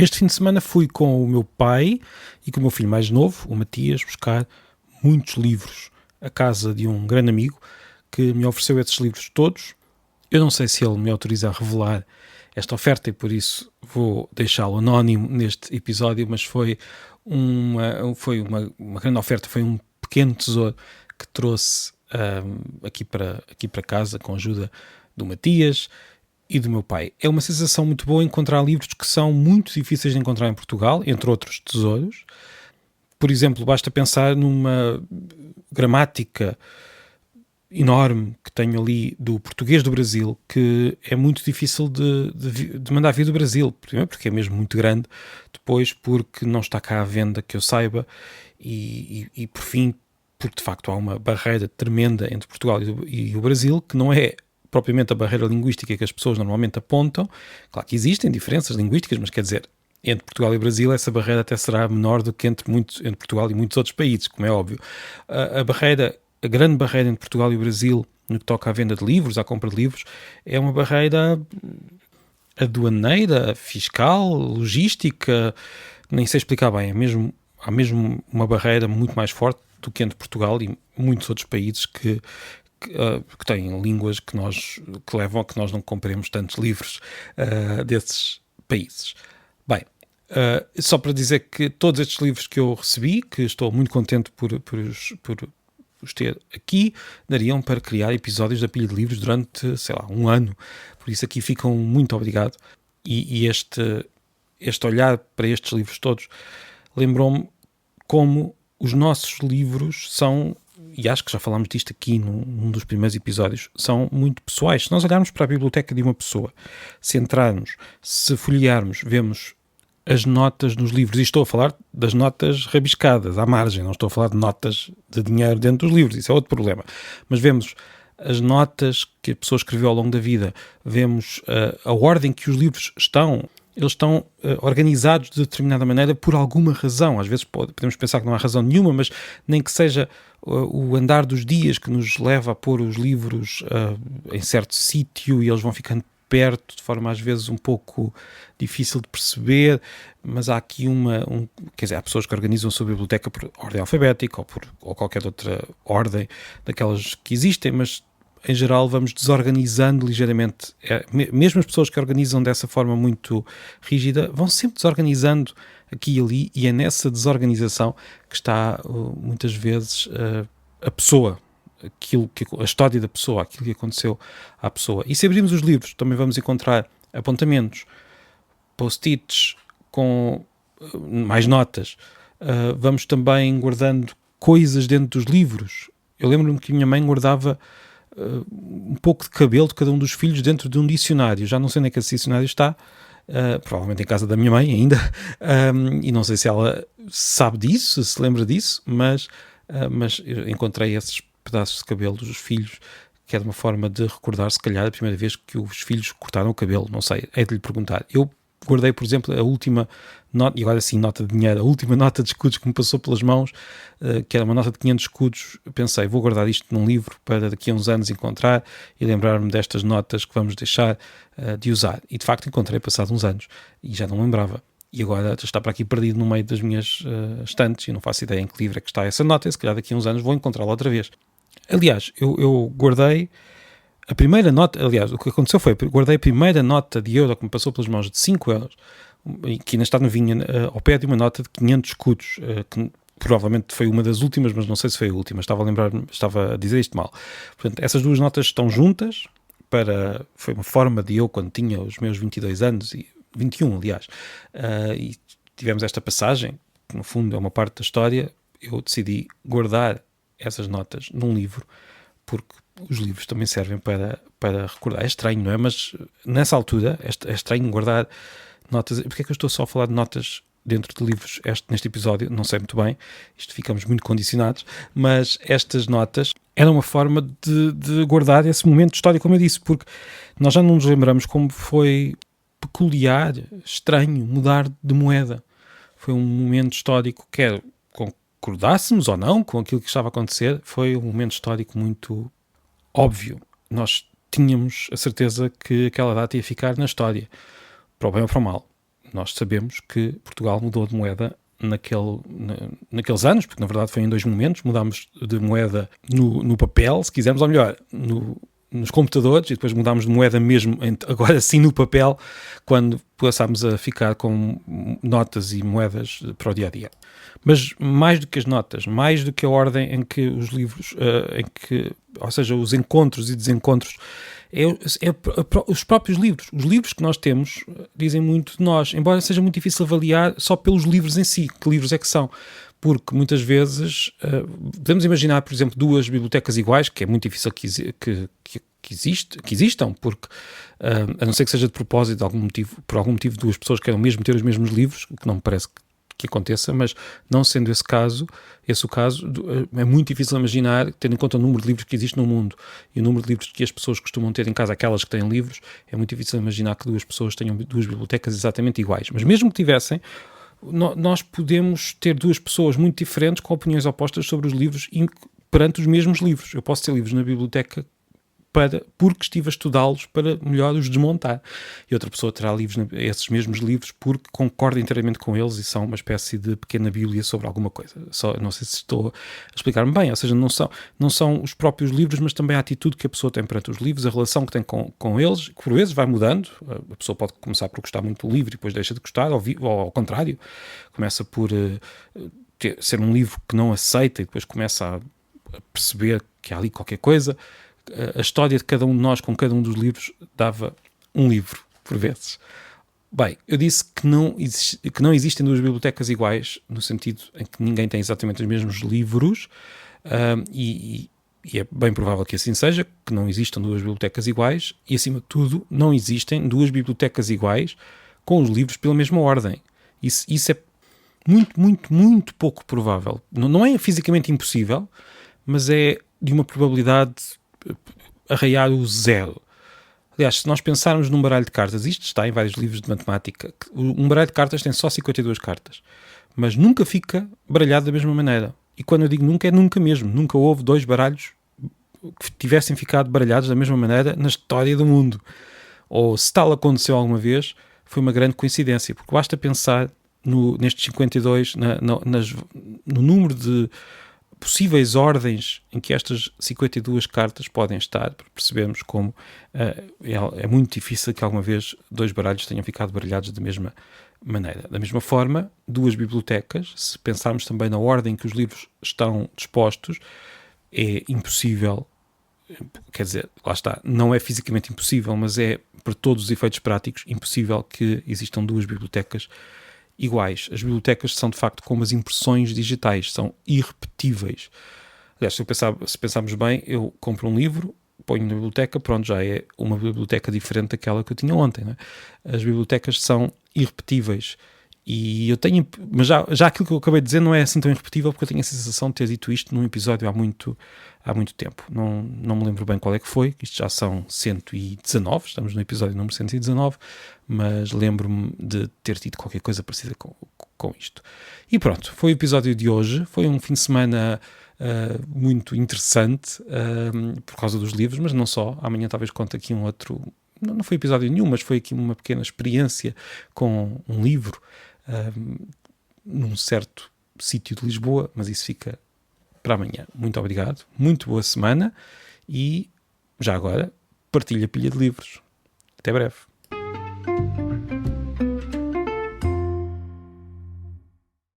Este fim de semana fui com o meu pai e com o meu filho mais novo, o Matias, buscar muitos livros à casa de um grande amigo que me ofereceu esses livros todos. Eu não sei se ele me autoriza a revelar esta oferta e por isso vou deixá-lo anónimo neste episódio, mas foi uma grande oferta, foi um pequeno tesouro que trouxe aqui para casa com a ajuda do Matias e do meu pai. É uma sensação muito boa encontrar livros que são muito difíceis de encontrar em Portugal, entre outros tesouros. Por exemplo, basta pensar numa gramática enorme que tenho ali do português do Brasil, que é muito difícil de mandar vir do Brasil. Primeiro porque é mesmo muito grande, depois porque não está cá à venda que eu saiba, e por fim, porque de facto há uma barreira tremenda entre Portugal e o Brasil, que não é propriamente a barreira linguística que as pessoas normalmente apontam. Claro que existem diferenças linguísticas, mas quer dizer, entre Portugal e Brasil essa barreira até será menor do que entre Portugal e muitos outros países, como é óbvio. A grande barreira entre Portugal e o Brasil no que toca à venda de livros, à compra de livros, é uma barreira aduaneira, fiscal, logística, nem sei explicar bem, há mesmo uma barreira muito mais forte do que entre Portugal e muitos outros países que têm línguas que levam a que nós não compremos tantos livros desses países. Bem, só para dizer que todos estes livros que eu recebi, que estou muito contente por os ter aqui, dariam para criar episódios da Pilha de Livros durante, sei lá, um ano. Por isso aqui ficam muito obrigado. E este olhar para estes livros todos lembrou-me como os nossos livros são, e acho que já falámos disto aqui num dos primeiros episódios, são muito pessoais. Se nós olharmos para a biblioteca de uma pessoa, se entrarmos, se folhearmos, vemos as notas nos livros, e estou a falar das notas rabiscadas, à margem, não estou a falar de notas de dinheiro dentro dos livros, isso é outro problema. Mas vemos as notas que a pessoa escreveu ao longo da vida, vemos a ordem que os livros estão, eles estão organizados de determinada maneira por alguma razão. Às vezes podemos pensar que não há razão nenhuma, mas nem que seja o andar dos dias que nos leva a pôr os livros em certo sítio e eles vão ficando perto, de forma às vezes um pouco difícil de perceber, mas há aqui quer dizer, há pessoas que organizam a sua biblioteca por ordem alfabética ou qualquer outra ordem daquelas que existem, mas em geral vamos desorganizando ligeiramente. Mesmo as pessoas que organizam dessa forma muito rígida vão sempre desorganizando aqui e ali, e é nessa desorganização que está muitas vezes a pessoa, a história da pessoa, aquilo que aconteceu à pessoa. E se abrirmos os livros, também vamos encontrar apontamentos, post-its com mais notas. Vamos também guardando coisas dentro dos livros. Eu lembro-me que a minha mãe guardava um pouco de cabelo de cada um dos filhos dentro de um dicionário. Já não sei onde é que esse dicionário está, provavelmente em casa da minha mãe ainda, e não sei se ela sabe disso, se lembra disso, mas eu encontrei esses pedaços de cabelo dos filhos, que é de uma forma de recordar, se calhar, a primeira vez que os filhos cortaram o cabelo, não sei, é de lhe perguntar. Eu guardei, por exemplo, a última nota, e agora sim, nota de dinheiro, a última nota de escudos que me passou pelas mãos, que era uma nota de 500 escudos. Pensei, vou guardar isto num livro para daqui a uns anos encontrar e lembrar-me destas notas que vamos deixar de usar. E de facto encontrei passado uns anos e já não lembrava. E agora está para aqui perdido no meio das minhas estantes e não faço ideia em que livro é que está essa nota, e se calhar daqui a uns anos vou encontrá-la outra vez. Aliás, eu guardei a primeira nota, o que aconteceu foi, guardei a primeira nota de euro que me passou pelas mãos de 5 euros, que ainda está novinha, ao pé de uma nota de 500 escudos, que provavelmente foi uma das últimas, mas não sei se foi a última, estava a dizer isto mal. Portanto, essas duas notas estão juntas, foi uma forma de eu, quando tinha os meus 22 anos, e 21 aliás, e tivemos esta passagem, que no fundo é uma parte da história, eu decidi guardar essas notas num livro, porque os livros também servem para recordar. É estranho, não é? Mas nessa altura é estranho guardar notas. Porque é que eu estou só a falar de notas dentro de livros neste episódio? Não sei muito bem, isto ficamos muito condicionados, mas estas notas eram uma forma de guardar esse momento histórico, como eu disse, porque nós já não nos lembramos como foi peculiar, estranho, mudar de moeda. Foi um momento histórico, quer concordássemos ou não com aquilo que estava a acontecer, foi um momento histórico muito óbvio. Nós tínhamos a certeza que aquela data ia ficar na história, para o bem ou para o mal. nós sabemos que Portugal mudou de moeda naqueles anos, porque na verdade foi em 2 momentos. Mudámos de moeda no papel, se quisermos, ou melhor, nos computadores, e depois mudámos de moeda mesmo, agora sim no papel, quando passámos a ficar com notas e moedas para o dia-a-dia. Mas mais do que as notas, mais do que a ordem em que os livros, ou seja, os encontros e desencontros, os próprios livros. Os livros que nós temos dizem muito de nós, embora seja muito difícil avaliar só pelos livros em si, que livros é que são. Porque muitas vezes podemos imaginar, por exemplo, 2 bibliotecas iguais, que é muito difícil que existam, porque a não ser que seja de propósito, por algum motivo 2 pessoas queiram mesmo ter os mesmos livros, o que não me parece que aconteça, mas não sendo esse o caso, é muito difícil imaginar, tendo em conta o número de livros que existe no mundo e o número de livros que as pessoas costumam ter em casa, aquelas que têm livros, é muito difícil imaginar que 2 pessoas tenham 2 bibliotecas exatamente iguais. Mas mesmo que tivessem, nós podemos ter 2 pessoas muito diferentes com opiniões opostas sobre os livros perante os mesmos livros. Eu posso ter livros na biblioteca porque estive a estudá-los para melhor os desmontar. E outra pessoa terá esses mesmos livros porque concorda inteiramente com eles e são uma espécie de pequena bíblia sobre alguma coisa. Não sei se estou a explicar-me bem, ou seja, não são os próprios livros, mas também a atitude que a pessoa tem perante os livros, a relação que tem com eles, que por vezes vai mudando. A pessoa pode começar por gostar muito do livro e depois deixa de gostar, ou ao contrário, começa por ser um livro que não aceita e depois começa a perceber que há ali qualquer coisa. A história de cada um de nós com cada um dos livros dava um livro, por vezes. Bem, eu disse que não existem 2 bibliotecas iguais, no sentido em que ninguém tem exatamente os mesmos livros, e é bem provável que assim seja, que não existam 2 bibliotecas iguais, e acima de tudo, não existem 2 bibliotecas iguais com os livros pela mesma ordem. Isso é muito, muito, muito pouco provável. Não é fisicamente impossível, mas é de uma probabilidade arraiar o 0. Aliás, se nós pensarmos num baralho de cartas, isto está em vários livros de matemática, um baralho de cartas tem só 52 cartas, mas nunca fica baralhado da mesma maneira. E quando eu digo nunca, é nunca mesmo. Nunca houve 2 baralhos que tivessem ficado baralhados da mesma maneira na história do mundo. Ou se tal aconteceu alguma vez, foi uma grande coincidência, porque basta pensar nestes 52, no número de possíveis ordens em que estas 52 cartas podem estar, para percebermos como é muito difícil que alguma vez 2 baralhos tenham ficado baralhados da mesma maneira. Da mesma forma, 2 bibliotecas, se pensarmos também na ordem que os livros estão dispostos, é impossível, quer dizer, lá está, não é fisicamente impossível, mas é, para todos os efeitos práticos, impossível que existam 2 bibliotecas iguais. As bibliotecas são de facto como as impressões digitais, são irrepetíveis. Aliás, se pensarmos bem, eu compro um livro, ponho na biblioteca, pronto, já é uma biblioteca diferente daquela que eu tinha ontem, não é? As bibliotecas são irrepetíveis e eu tenho, mas já aquilo que eu acabei de dizer não é assim tão irrepetível, porque eu tenho a sensação de ter dito isto num episódio há muito tempo. Não me lembro bem qual é que foi, isto já são 119, estamos no episódio número 119, mas lembro-me de ter dito qualquer coisa parecida com isto. E pronto, foi o episódio de hoje, foi um fim de semana muito interessante por causa dos livros, mas não só. Amanhã talvez conte aqui um outro, não foi episódio nenhum, mas foi aqui uma pequena experiência com um livro num certo sítio de Lisboa, mas isso fica para amanhã. Muito obrigado, muito boa semana e já agora partilha a pilha de livros. Até breve.